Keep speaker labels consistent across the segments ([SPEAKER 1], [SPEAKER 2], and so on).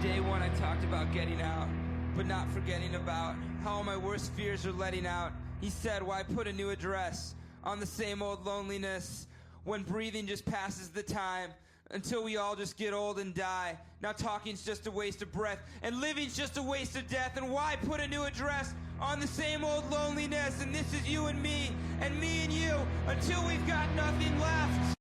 [SPEAKER 1] Day one I talked about getting out, but not forgetting about how all my worst fears are letting out. He said, why put a new address on the same old loneliness when breathing just passes the time until we all just get old and die. Now talking's just a waste of breath and living's just a waste of death. And why put a new address on the same old loneliness? And this is you and me and you until we've got nothing left.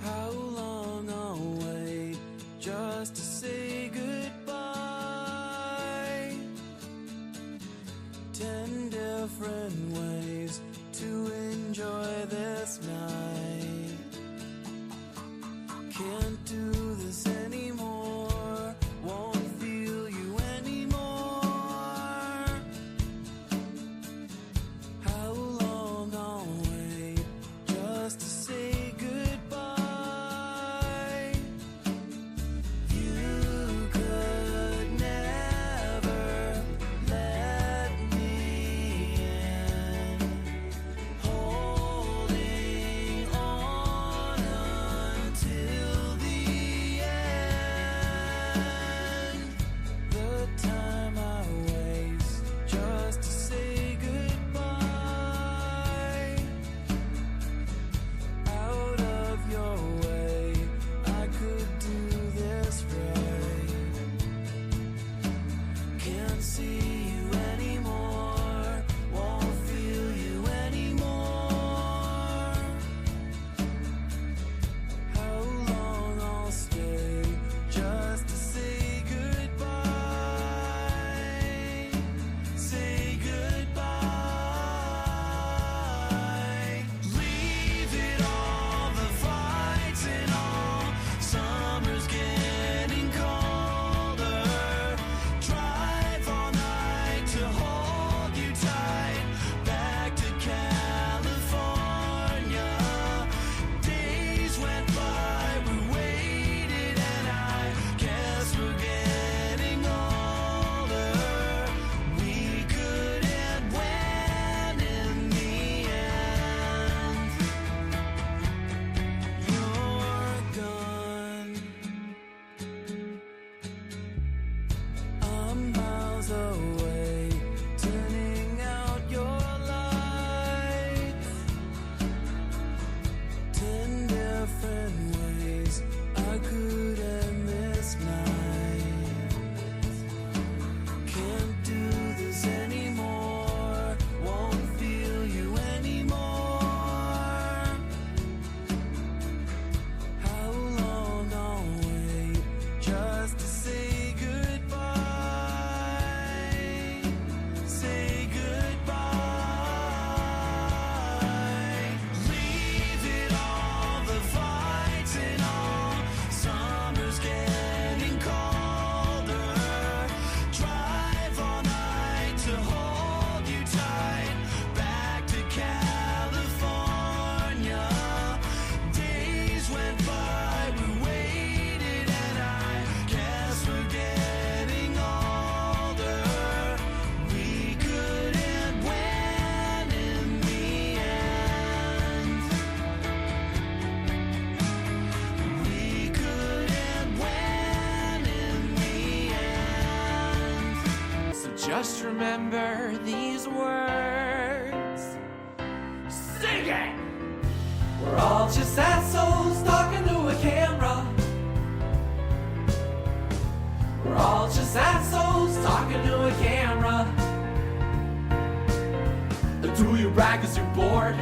[SPEAKER 2] How long I'll wait just to say goodbye. 10 different ways to enjoy this night. Can't do this anymore, won't feel you anymore. How long I'll wait just to say goodbye. Away, turning out your lights. 10 different ways I could end this night. Can't do this anymore, won't feel you anymore. How long I'll wait just to say goodbye. Just remember these words. Sing it! We're all just assholes talking to a camera. We're all just assholes talking to a camera. Do you brag 'cause you're bored?